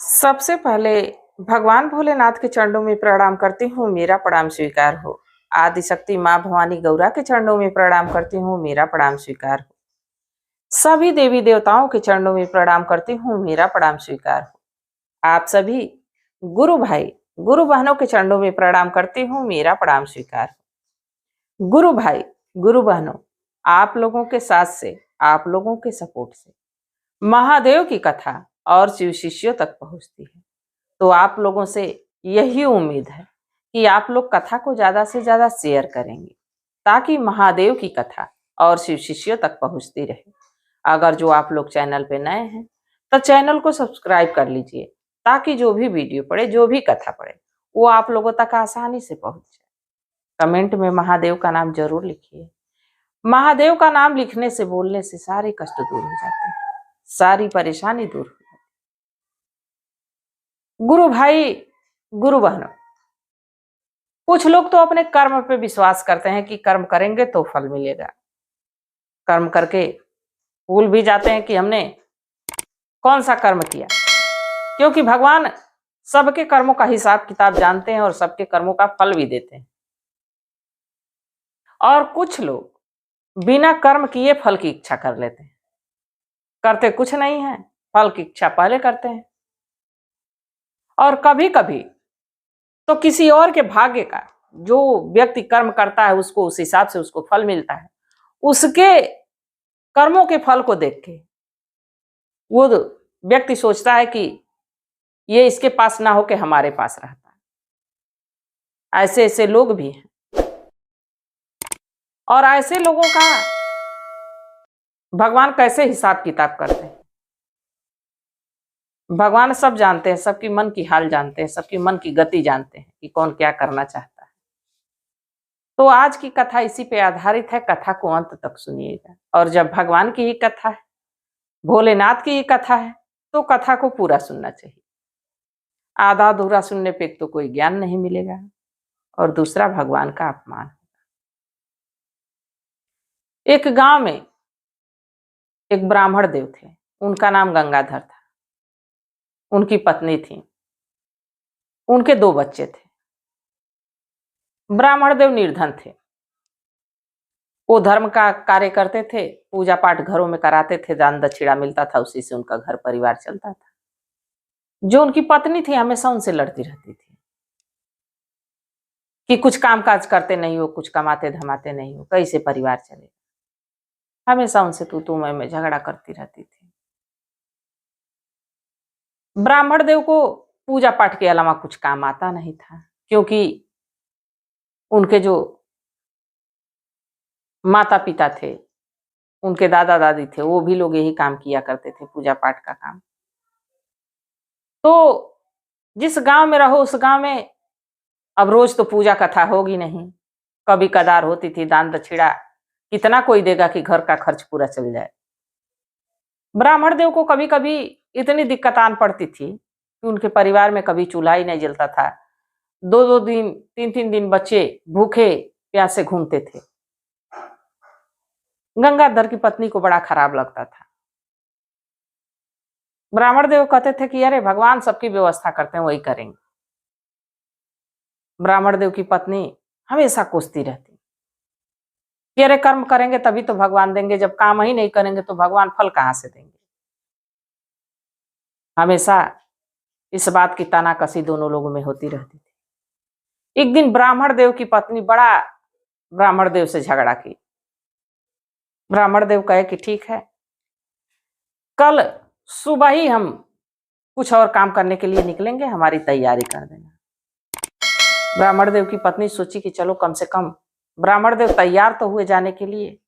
सबसे पहले भगवान भोलेनाथ के चरणों में प्रणाम करती हूँ, मेरा प्रणाम स्वीकार हो। आदिशक्ति माँ भवानी गौरा के चरणों में प्रणाम करती हूँ, मेरा प्रणाम स्वीकार हो। सभी देवी देवताओं के चरणों में प्रणाम करती हूँ, मेरा प्रणाम स्वीकार हो। आप सभी गुरु भाई, गुरु बहनों के चरणों में प्रणाम करती हूँ, मेरा प्रणाम स्वीकार हो। गुरु भाई, गुरु बहनों, आप लोगों के साथ से, आप लोगों के सपोर्ट से महादेव की कथा और शिव शिष्यों तक पहुंचती है। तो आप लोगों से यही उम्मीद है कि आप लोग कथा को ज्यादा से ज्यादा शेयर करेंगे ताकि महादेव की कथा और शिव शिष्यों तक पहुंचती रहे। अगर जो आप लोग चैनल पे नए हैं तो चैनल को सब्सक्राइब कर लीजिए ताकि जो भी वीडियो पड़े, जो भी कथा पड़े, वो आप लोगों तक आसानी से पहुंच जाए। कमेंट में महादेव का नाम जरूर लिखिए। महादेव का नाम लिखने से, बोलने से सारे कष्ट दूर हो जाते हैं, सारी परेशानी दूर हो जाती है। गुरु भाई, गुरु बहनों, कुछ लोग तो अपने कर्म पे विश्वास करते हैं कि कर्म करेंगे तो फल मिलेगा। कर्म करके भूल भी जाते हैं कि हमने कौन सा कर्म किया, क्योंकि भगवान सबके कर्मों का हिसाब किताब जानते हैं और सबके कर्मों का फल भी देते हैं। और कुछ लोग बिना कर्म किए फल की इच्छा कर लेते हैं, करते कुछ नहीं है, फल की इच्छा पहले करते हैं। और कभी कभी तो किसी और के भाग्य का, जो व्यक्ति कर्म करता है उसको उस हिसाब से उसको फल मिलता है, उसके कर्मों के फल को देख के वो व्यक्ति सोचता है कि ये इसके पास ना हो के हमारे पास रहता है। ऐसे ऐसे लोग भी हैं और ऐसे लोगों का भगवान कैसे हिसाब किताब करते हैं। भगवान सब जानते हैं, सबकी मन की हाल जानते हैं, सबकी मन की गति जानते हैं कि कौन क्या करना चाहता है। तो आज की कथा इसी पे आधारित है, कथा को अंत तक सुनिएगा। और जब भगवान की ही कथा है, भोलेनाथ की ही कथा है, तो कथा को पूरा सुनना चाहिए। आधा अधूरा सुनने पे तो कोई ज्ञान नहीं मिलेगा और दूसरा भगवान का अपमान। एक गांव में एक ब्राह्मण देव थे, उनका नाम गंगाधर था। उनकी पत्नी थी, उनके 2 बच्चे थे। ब्राह्मण देव निर्धन थे, वो धर्म का कार्य करते थे, पूजा पाठ घरों में कराते थे, दान दक्षिणा मिलता था, उसी से उनका घर परिवार चलता था। जो उनकी पत्नी थी हमेशा उनसे लड़ती रहती थी कि कुछ काम काज करते नहीं हो, कुछ कमाते धमाते नहीं हो, कैसे परिवार चलेगा। हमेशा उनसे तू मैं झगड़ा करती रहती थी। ब्राह्मण देव को पूजा पाठ के अलावा कुछ काम आता नहीं था, क्योंकि उनके जो माता पिता थे, उनके दादा दादी थे, वो भी लोग यही काम किया करते थे, पूजा पाठ का काम। तो जिस गांव में रहो उस गांव में अब रोज तो पूजा कथा होगी नहीं, कभी कदार होती थी। दान दक्षिणा कितना कोई देगा कि घर का खर्च पूरा चल जाए। ब्राह्मण देव को कभी कभी इतनी दिक्कत आन पड़ती थी कि उनके परिवार में कभी चूल्हा ही नहीं जलता था। 2-2 दिन, 3-3 दिन बच्चे भूखे प्यासे घूमते थे। गंगाधर की पत्नी को बड़ा खराब लगता था। ब्राह्मण देव कहते थे कि अरे भगवान सबकी व्यवस्था करते हैं, वही करेंगे। ब्राह्मण देव की पत्नी हमेशा कोसती रहती कि अरे कर्म करेंगे तभी तो भगवान देंगे, जब काम ही नहीं करेंगे तो भगवान फल कहां से देंगे। हमेशा इस बात की तानाकसी दोनों लोगों में होती रहती थी। एक दिन ब्राह्मण देव की पत्नी बड़ा ब्राह्मण देव से झगड़ा की। ब्राह्मण देव कहे कि ठीक है, कल सुबह ही हम कुछ और काम करने के लिए निकलेंगे, हमारी तैयारी कर देना। ब्राह्मण देव की पत्नी सोची कि चलो कम से कम ब्राह्मण देव तैयार तो हुए जाने के लिए।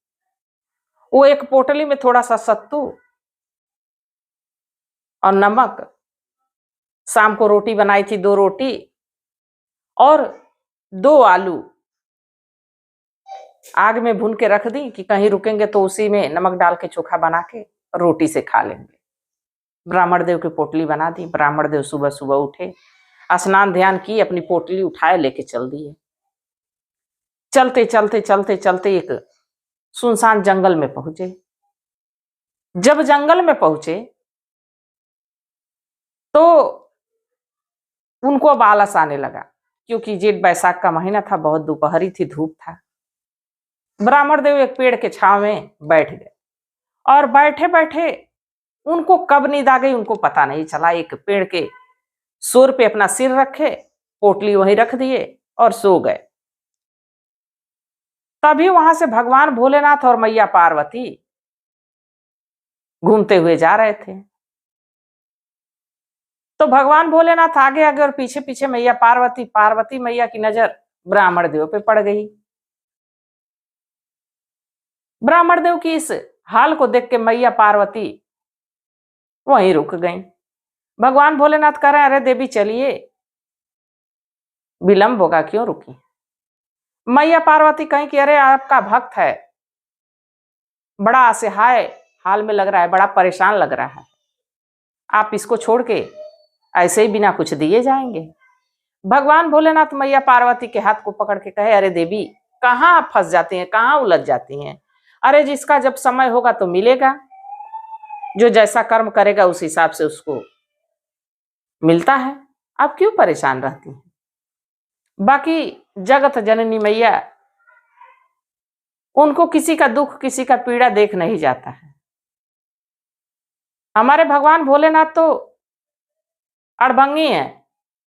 वो एक पोटली में थोड़ा सा सत्तू और नमक, शाम को रोटी बनाई थी, 2 रोटी और 2 आलू आग में भून के रख दी कि कहीं रुकेंगे तो उसी में नमक डाल के चोखा बना के रोटी से खा लेंगे। ब्राह्मण देव की पोटली बना दी। ब्राह्मण देव सुबह सुबह उठे, स्नान ध्यान की, अपनी पोटली उठाए लेके चल दिए। चलते चलते चलते चलते एक सुनसान जंगल में पहुंचे। जब जंगल में पहुंचे तो उनको अब आलस आने लगा, क्योंकि जेठ बैसाख का महीना था, बहुत दोपहरी थी, धूप था। ब्राह्मण देव एक पेड़ के छांव में बैठ गए और बैठे बैठे उनको कब नींद आ गई उनको पता नहीं चला। एक पेड़ के सूर पे अपना सिर रखे, पोटली वहीं रख दिए और सो गए। तभी वहां से भगवान भोलेनाथ और मैया पार्वती घूमते हुए जा रहे थे। तो भगवान भोलेनाथ आगे आगे और पीछे पीछे मैया पार्वती। पार्वती मैया की नजर ब्राह्मण देव पे पड़ गई। ब्राह्मण देव की इस हाल को देख के मैया पार्वती वहीं रुक गई। भगवान भोलेनाथ कह रहे हैं, अरे देवी चलिए, विलंब होगा, क्यों रुकी। मैया पार्वती कहीं कि अरे आपका भक्त है, बड़ा असहाय हाल में लग रहा है, बड़ा परेशान लग रहा है, आप इसको छोड़ के ऐसे ही बिना कुछ दिए जाएंगे। भगवान भोलेनाथ मैया पार्वती के हाथ को पकड़ के कहे, अरे देवी कहाँ आप फंस जाती हैं, कहाँ उलझ जाती हैं। अरे जिसका जब समय होगा तो मिलेगा, जो जैसा कर्म करेगा उस हिसाब से उसको मिलता है, आप क्यों परेशान रहती हैं। बाकी जगत जननी मैया, उनको किसी का दुख किसी का पीड़ा देख नहीं जाता है। हमारे भगवान भोलेनाथ तो अड़भंगी हैं,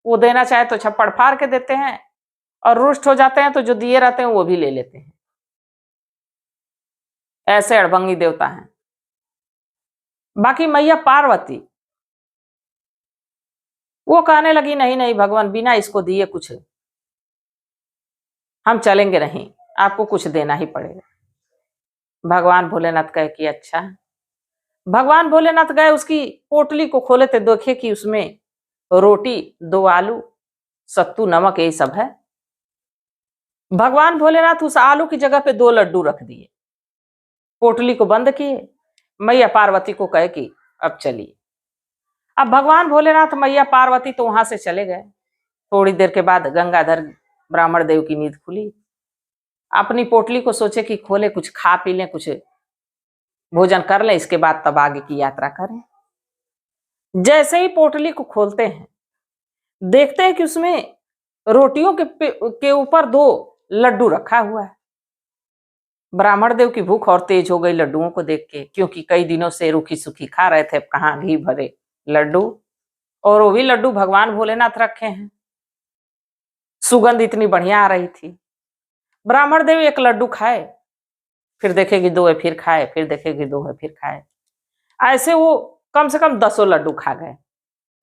वो देना चाहे तो छप्पड़ फाड़ के देते हैं और रुष्ट हो जाते हैं तो जो दिए रहते हैं वो भी ले लेते हैं। ऐसे अड़भंगी देवता हैं। बाकी मैया पार्वती वो कहने लगी, नहीं नहीं भगवान, बिना इसको दिए कुछ हम चलेंगे नहीं, आपको कुछ देना ही पड़ेगा। भगवान भोलेनाथ कहे कि अच्छा। भगवान भोलेनाथ गए, उसकी पोटली को खोले थे, देखे कि उसमें रोटी, 2 आलू, सत्तू, नमक यही सब है। भगवान भोलेनाथ उस आलू की जगह पे 2 लड्डू रख दिए, पोटली को बंद किए। मैया पार्वती को कहे कि अब चलिए। अब भगवान भोलेनाथ मैया पार्वती तो वहां से चले गए। थोड़ी देर के बाद गंगाधर ब्राह्मण देव की नींद खुली। अपनी पोटली को सोचे कि खोले, कुछ खा पी लें, कुछ भोजन कर लें, इसके बाद तब आगे की यात्रा करें। जैसे ही पोटली को खोलते हैं, देखते हैं कि उसमें रोटियों के ऊपर 2 लड्डू रखा हुआ है। ब्राह्मण देव की भूख और तेज हो गई लड्डुओं को देख के, क्योंकि कई दिनों से रूखी सूखी खा रहे थे, कहाँ घी भरे लड्डू, और वो भी लड्डू भगवान भोलेनाथ रखे हैं। सुगंध इतनी बढ़िया आ रही थी। ब्राह्मण देव 1 लड्डू खाए, फिर देखेगी 2 है, फिर खाए, फिर देखेगी 2 है, फिर खाए। ऐसे वो कम से कम 10 लड्डू खा गए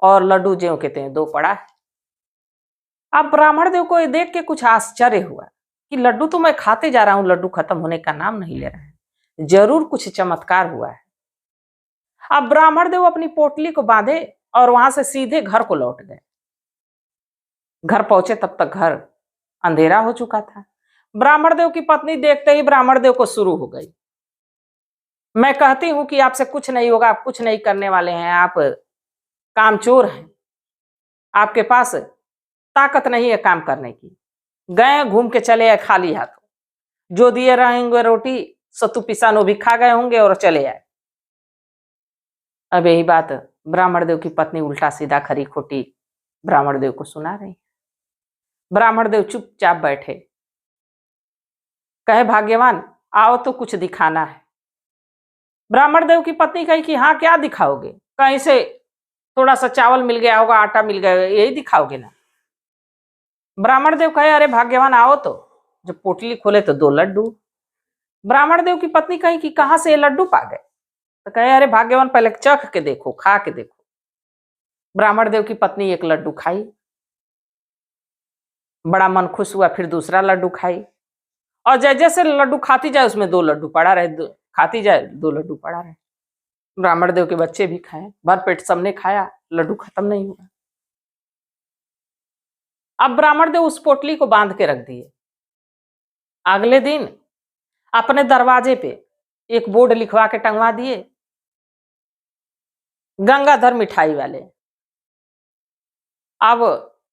और लड्डू ज्यों के त्यों 2 पड़ा है। अब ब्राह्मण देव को ये देख के कुछ आश्चर्य हुआ कि लड्डू तो मैं खाते जा रहा हूं, लड्डू खत्म होने का नाम नहीं ले रहा है, जरूर कुछ चमत्कार हुआ है। अब ब्राह्मण देव अपनी पोटली को बांधे और वहां से सीधे घर को लौट गए। घर पहुंचे तब तक घर अंधेरा हो चुका था। ब्राह्मण देव की पत्नी देखते ही ब्राह्मण देव को शुरू हो गई, मैं कहती हूं कि आपसे कुछ नहीं होगा, आप कुछ नहीं करने वाले हैं, आप कामचोर हैं, आपके पास ताकत नहीं है काम करने की। गए घूम के चले आए खाली हाथों, जो दिए रहेंगे रोटी सत्तू पिसानो भी खा गए होंगे और चले आए। अब यही बात ब्राह्मण देव की पत्नी उल्टा सीधा खरी खोटी ब्राह्मण देव को सुना रही। ब्राह्मण देव चुपचाप बैठे, कहे भाग्यवान आओ तो कुछ दिखाना है। ब्राह्मण देव की पत्नी कही कि हाँ क्या दिखाओगे, कहीं से थोड़ा सा चावल मिल गया होगा, आटा मिल गया, यही दिखाओगे ना। ब्राह्मण देव कहे अरे भाग्यवान आओ तो। जब पोटली खोले तो 2 लड्डू। ब्राह्मण देव की पत्नी कही कि कहां से ये लड्डू पा गए, तो कहे अरे भाग्यवान पहले चख के देखो, खा के देखो। ब्राह्मण देव की पत्नी 1 लड्डू खाई, बड़ा मन खुश हुआ, फिर दूसरा लड्डू खाई, और जैसे जैसे लड्डू खाती जाए उसमें 2 लड्डू पड़ा रहे, खाती जाए 2 लड्डू पड़ा रहे। ब्राह्मण देव के बच्चे भी खाए, भर पेट सबने खाया, लड्डू खत्म नहीं हुआ। अब ब्राह्मण देव उस पोटली को बांध के रख दिए। अगले दिन अपने दरवाजे पे एक बोर्ड लिखवा के टंगवा दिए, गंगाधर मिठाई वाले। अब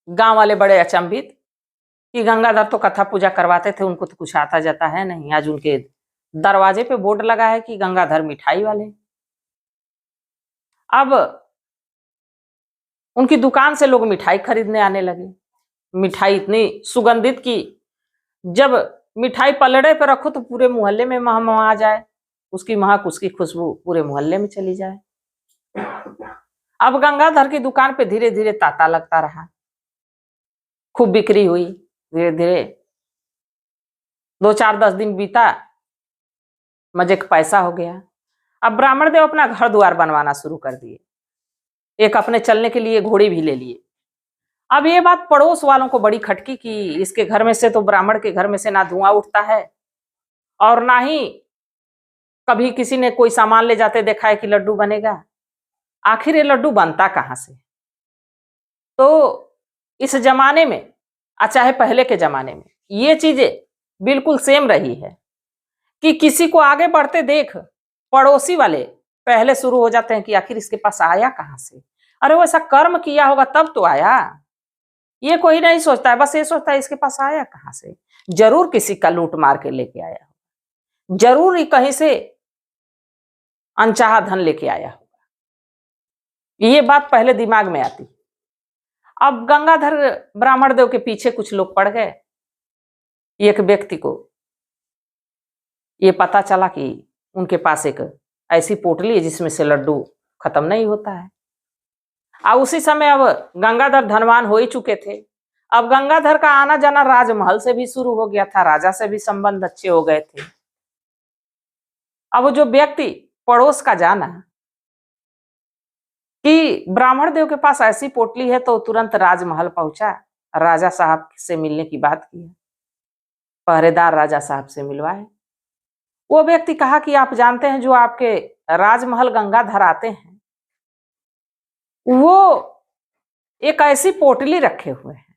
गांव वाले बड़े अचंभित कि गंगाधर तो कथा पूजा करवाते थे, उनको तो कुछ आता जाता है नहीं, आज उनके दरवाजे पे बोर्ड लगा है कि गंगाधर मिठाई वाले। अब उनकी दुकान से लोग मिठाई खरीदने आने लगे। मिठाई इतनी सुगंधित की जब मिठाई पलड़े पे रखो तो पूरे मोहल्ले में महक जाए, उसकी महक, उसकी खुशबू पूरे मोहल्ले में चली जाए। अब गंगाधर की दुकान पे धीरे धीरे तांता लगता रहा। खूब बिक्री हुई। धीरे धीरे 2-4-10 दिन बीता, मजे का पैसा हो गया। अब ब्राह्मण देव अपना घर द्वार बनवाना शुरू कर दिए। एक अपने चलने के लिए घोड़ी भी ले लिए। अब ये बात पड़ोस वालों को बड़ी खटकी की, इसके घर में से तो ब्राह्मण के घर में से ना धुआं उठता है और ना ही कभी किसी ने कोई सामान ले जाते देखा है कि लड्डू बनेगा। आखिर ये लड्डू बनता कहाँ से? तो इस जमाने में, चाहे पहले के जमाने में, ये चीजें बिल्कुल सेम रही है कि किसी को आगे बढ़ते देख पड़ोसी वाले पहले शुरू हो जाते हैं कि आखिर इसके पास आया कहाँ से? अरे वो ऐसा कर्म किया होगा तब तो आया। ये कोई नहीं सोचता है, बस ये सोचता है इसके पास आया कहाँ से? जरूर किसी का लूट मार के लेके आया होगा, जरूर ही कहीं से अनचाहा धन लेके आया होगा। ये बात पहले दिमाग में आती। अब गंगाधर ब्राह्मण देव के पीछे कुछ लोग पड़ गए। एक व्यक्ति को ये पता चला कि उनके पास एक ऐसी पोटली है जिसमें से लड्डू खत्म नहीं होता है। और उसी समय अब गंगाधर धनवान हो ही चुके थे। अब गंगाधर का आना जाना राजमहल से भी शुरू हो गया था, राजा से भी संबंध अच्छे हो गए थे। अब वो जो व्यक्ति पड़ोस का जाना कि ब्राह्मण देव के पास ऐसी पोटली है तो तुरंत राजमहल पहुंचा, राजा साहब से मिलने की बात की। पहरेदार राजा साहब से मिलवाए। वो व्यक्ति कहा कि आप जानते हैं जो आपके राजमहल गंगाधर आते हैं वो एक ऐसी पोटली रखे हुए हैं,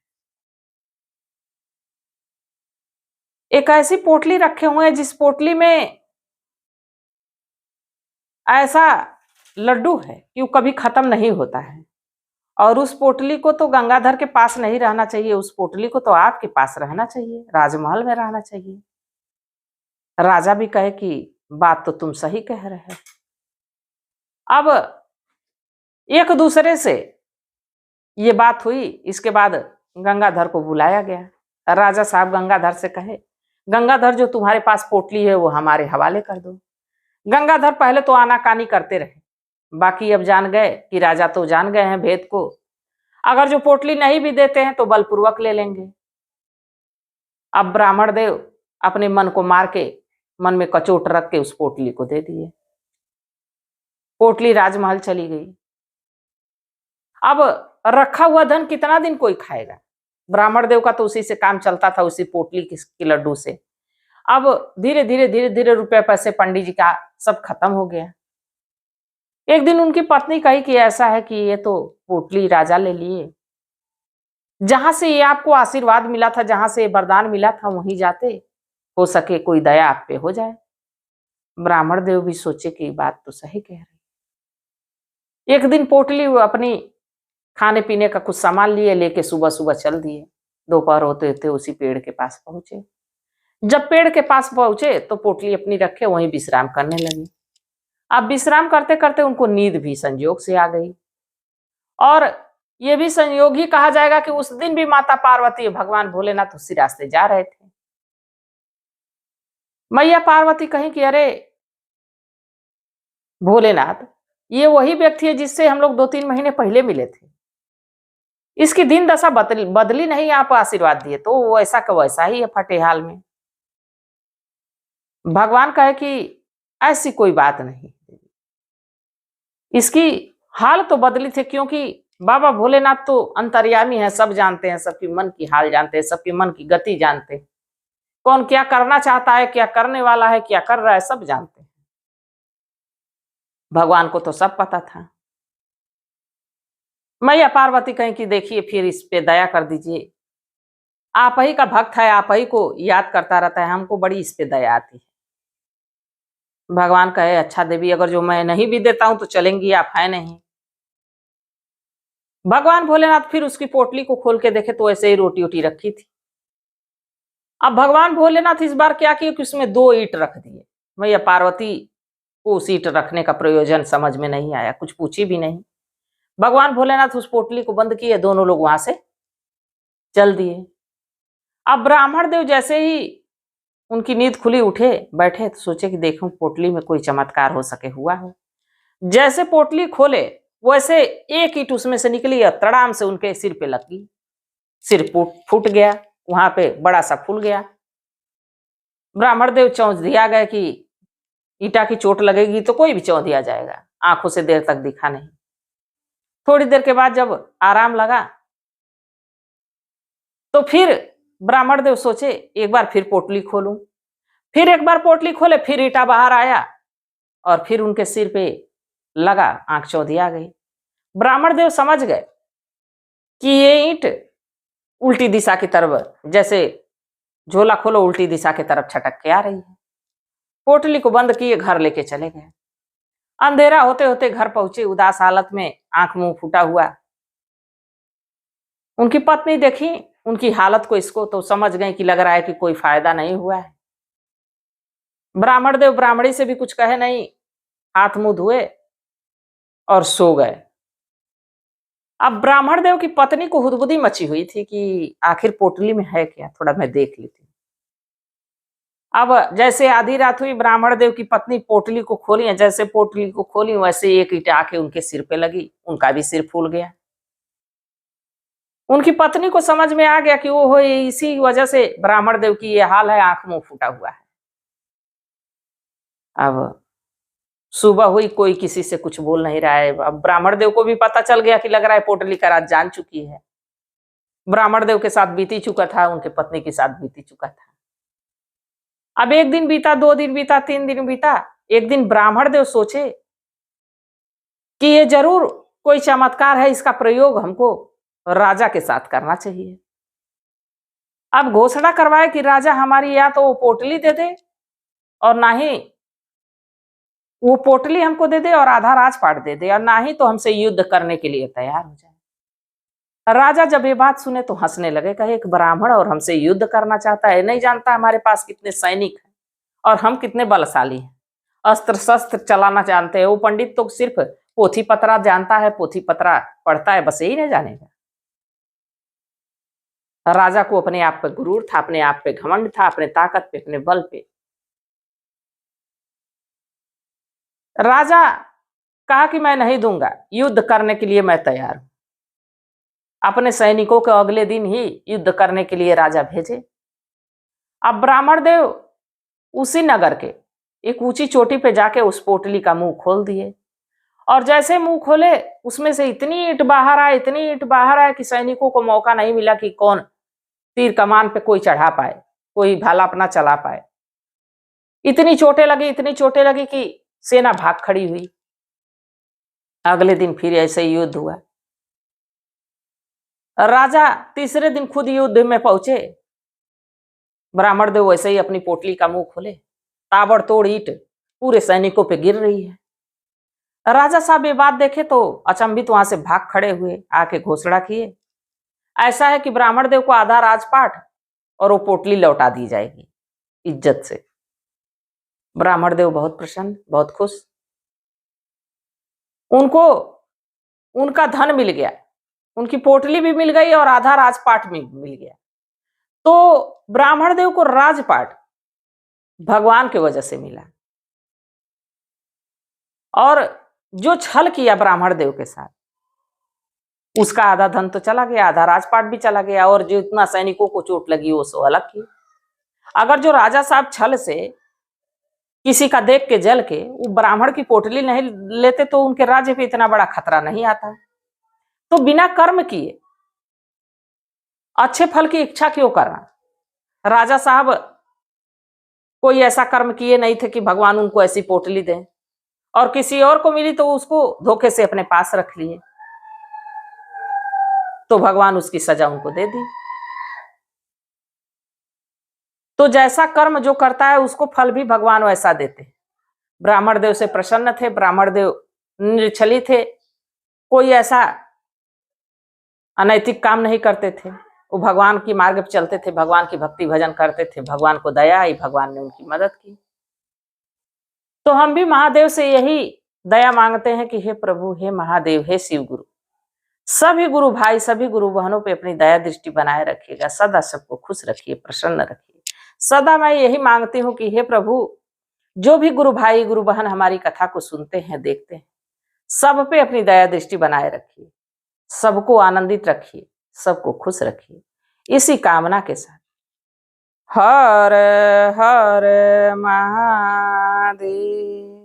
एक ऐसी पोटली रखे हुए हैं जिस पोटली में ऐसा लड्डू है कि वो कभी खत्म नहीं होता है। और उस पोटली को तो गंगाधर के पास नहीं रहना चाहिए, उस पोटली को तो आपके पास रहना चाहिए, राजमहल में रहना चाहिए। राजा भी कहे कि बात तो तुम सही कह रहे हो। अब एक दूसरे से ये बात हुई। इसके बाद गंगाधर को बुलाया गया। राजा साहब गंगाधर से कहे, गंगाधर जो तुम्हारे पास पोटली है वो हमारे हवाले कर दो। गंगाधर पहले तो आनाकानी करते रहे, बाकी अब जान गए कि राजा तो जान गए हैं भेद को। अगर जो पोटली नहीं भी देते हैं तो बलपूर्वक ले लेंगे। अब ब्राह्मण देव अपने मन को मार के, मन में कचोट रख के उस पोटली को दे दिए। पोटली राजमहल चली गई। अब रखा हुआ धन कितना दिन कोई खाएगा? ब्राह्मण देव का तो उसी से काम चलता था, उसी पोटली की लड्डू से। अब धीरे धीरे रुपए पैसे पंडित जी का सब खत्म हो गया। एक दिन उनकी पत्नी कही कि ऐसा है कि ये तो पोटली राजा ले लिए, जहां से ये आपको आशीर्वाद मिला था, जहां से वरदान मिला था वहीं जाते, हो सके कोई दया आप पे हो जाए। ब्राह्मण देव भी सोचे कि बात तो सही कह रही। एक दिन पोटली अपनी खाने पीने का कुछ सामान लिए लेके सुबह सुबह चल दिए। दोपहर होते होते उसी पेड़ के पास पहुंचे। जब पेड़ के पास पहुंचे तो पोटली अपनी रखे वहीं विश्राम करने लगी। अब विश्राम करते करते उनको नींद भी संयोग से आ गई। और यह भी संयोग ही कहा जाएगा कि उस दिन भी माता पार्वती भगवान भोलेनाथ उसी रास्ते जा रहे थे। मैया पार्वती कहीं कि अरे भोलेनाथ, ये वही व्यक्ति है जिससे हम लोग 2-3 महीने पहले मिले थे, इसकी दिन दशा बदली नहीं, आप आशीर्वाद दिए तो वो ऐसा का वैसा ही है फटे हाल में। भगवान कहे कि ऐसी कोई बात नहीं, इसकी हाल तो बदली थे, क्योंकि बाबा भोलेनाथ तो अंतर्यामी है, सब जानते हैं, सबकी मन की हाल जानते हैं, सबकी मन की गति जानते हैं, कौन क्या करना चाहता है, क्या करने वाला है, क्या कर रहा है, सब जानते हैं। भगवान को तो सब पता था। मैया पार्वती कहीं कि देखिए फिर इस पे दया कर दीजिए, आप ही का भक्त है, आप ही को याद करता रहता है, हमको बड़ी इस पे दया आती है। भगवान कहे अच्छा देवी, अगर जो मैं नहीं भी देता हूं तो चलेंगी, आप है नहीं। भगवान भोलेनाथ फिर उसकी पोटली को खोल के देखे तो ऐसे ही रोटी वोटी रखी थी। अब भगवान भोलेनाथ इस बार क्या किए कि उसमें 2 ईंट रख दिए। मैया पार्वती को उस ईंट रखने का प्रयोजन समझ में नहीं आया, कुछ पूछी भी नहीं। भगवान भोलेनाथ उस पोटली को बंद किए, दोनों लोग वहां से चल दिए। अब ब्राह्मण देव जैसे ही उनकी नींद खुली, उठे बैठे तो सोचे कि देखूं पोटली में कोई चमत्कार हो सके, हुआ हो। जैसे पोटली खोले वैसे एक ईंट उसमें से निकली और तड़ाम से उनके सिर पे लग गई। सिर फूट गया, वहां पे बड़ा सा फूल गया। ब्राह्मण देव चौंक दिया गए कि ईटा की चोट लगेगी तो कोई भी चौंक दिया जाएगा, आंखों से देर तक दिखा नहीं। थोड़ी देर के बाद जब आराम लगा तो फिर ब्राह्मण देव सोचे एक बार फिर पोटली खोलूं। फिर एक बार पोटली खोले, फिर ईटा बाहर आया और फिर उनके सिर पे लगा, आंख चौंधी आ गई। ब्राह्मण देव समझ गए कि ये ईंट उल्टी दिशा की तरफ, जैसे झोला खोलो उल्टी दिशा की तरफ छटक के आ रही है। पोटली को बंद किए, घर लेके चले गए। अंधेरा होते होते घर पहुंचे, उदास हालत में, आंख मुंह फूटा हुआ। उनकी पत्नी देखी उनकी हालत को, इसको तो समझ गए कि लग रहा है कि कोई फायदा नहीं हुआ है। ब्राह्मण देव ब्राह्मणी से भी कुछ कहे नहीं, हाथ मुंह धोए और सो गए। अब ब्राह्मण देव की पत्नी को हुदबुदी मची हुई थी कि आखिर पोटली में है क्या, थोड़ा मैं देख लेती। अब जैसे आधी रात हुई, ब्राह्मण देव की पत्नी पोटली को खोली, जैसे पोटली को खोली वैसे एक ईंट आके उनके सिर पे लगी, उनका भी सिर फूल गया। उनकी पत्नी को समझ में आ गया कि वो इसी वजह से ब्राह्मण देव की ये हाल है, आंख मुंह फूटा हुआ है। अब सुबह हुई, कोई किसी से कुछ बोल नहीं रहा है। अब ब्राह्मण देव को भी पता चल गया कि लग रहा है पोटली का रात जान चुकी है। ब्राह्मण देव के साथ बीती चुका था, उनके पत्नी के साथ बीती चुका था। अब एक दिन बीता, 2 दिन बीता, 3 दिन बीता। एक दिन ब्राह्मण देव सोचे कि ये जरूर कोई चमत्कार है, इसका प्रयोग हमको राजा के साथ करना चाहिए। अब घोषणा करवाए कि राजा हमारी या तो वो पोटली दे दे और ना ही वो पोटली हमको दे दे और आधा राजपाट दे दे, और ना ही तो हमसे युद्ध करने के लिए तैयार हो जाए। राजा जब ये बात सुने तो हंसने लगे, कहे एक ब्राह्मण और हमसे युद्ध करना चाहता है, नहीं जानता हमारे पास कितने सैनिक हैं और हम कितने बलशाली हैं, अस्त्र शस्त्र चलाना जानते हैं। वो पंडित तो सिर्फ पोथी पत्रा जानता है, पोथी पत्रा पढ़ता है, बस यही नहीं जानेगा। राजा को अपने आप पे गुरूर था, अपने आप पे घमंड था, अपने ताकत पे, अपने बल पे। राजा कहा कि मैं नहीं दूंगा, युद्ध करने के लिए मैं तैयार हूं। अपने सैनिकों को अगले दिन ही युद्ध करने के लिए राजा भेजे। अब ब्राह्मण देव उसी नगर के एक ऊंची चोटी पे जाके उस पोटली का मुंह खोल दिए, और जैसे मुंह खोले उसमें से इतनी ईंट बाहर आए, इतनी ईंट बाहर आए कि सैनिकों को मौका नहीं मिला कि कौन तीर कमान पे कोई चढ़ा पाए, कोई भाला अपना चला पाए। इतनी चोटें लगी, इतनी चोटें लगी कि सेना भाग खड़ी हुई। अगले दिन फिर ऐसे ही युद्ध हुआ। राजा तीसरे दिन खुद युद्ध में पहुंचे। ब्राह्मण देव वैसे ही अपनी पोटली का मुंह खोले, ताबड़तोड़ ईंट पूरे सैनिकों पे गिर रही है। राजा साहब ये बात देखे तो अचंभित वहां से भाग खड़े हुए, आके घोषणा किए ऐसा है कि ब्राह्मण देव को आधा राजपाट और वो पोटली लौटा दी जाएगी इज्जत से। ब्राह्मण देव बहुत प्रसन्न, बहुत खुश। उनको उनका धन मिल गया, उनकी पोटली भी मिल गई और आधा राजपाट भी मिल गया। तो ब्राह्मण देव को राजपाट भगवान की वजह से मिला, और जो छल किया ब्राह्मण देव के साथ उसका आधा धन तो चला गया, आधा राजपाट भी चला गया, और जो इतना सैनिकों को चोट लगी वो सो अलग की। अगर जो राजा साहब छल से किसी का देख के जल के वो ब्राह्मण की पोटली नहीं लेते तो उनके राज्य पे इतना बड़ा खतरा नहीं आता। तो बिना कर्म किए अच्छे फल की इच्छा क्यों करना? राजा साहब कोई ऐसा कर्म किए नहीं थे कि भगवान उनको ऐसी पोटली दें, और किसी और को मिली तो उसको धोखे से अपने पास रख लिए, तो भगवान उसकी सजा उनको दे दी। तो जैसा कर्म जो करता है उसको फल भी भगवान वैसा देते हैं। ब्राह्मण देव से प्रसन्न थे, ब्राह्मण देव निर्छली थे, कोई ऐसा अनैतिक काम नहीं करते थे, वो भगवान की मार्ग पर चलते थे, भगवान की भक्ति भजन करते थे। भगवान को दया आई, भगवान ने उनकी मदद की। तो हम भी महादेव से यही दया मांगते हैं कि हे प्रभु, हे महादेव, हे शिव गुरु, सभी गुरु भाई, सभी गुरु बहनों पे अपनी दया दृष्टि बनाए रखिएगा। सदा सबको खुश रखिए, प्रसन्न रखिए। सदा मैं यही मांगती हूँ कि हे प्रभु, जो भी गुरु भाई गुरु बहन हमारी कथा को सुनते हैं, देखते हैं, सब पे अपनी दया दृष्टि बनाए रखिए, सबको आनंदित रखिए, सबको खुश रखिए, इसी कामना के साथ हर हर महादेव।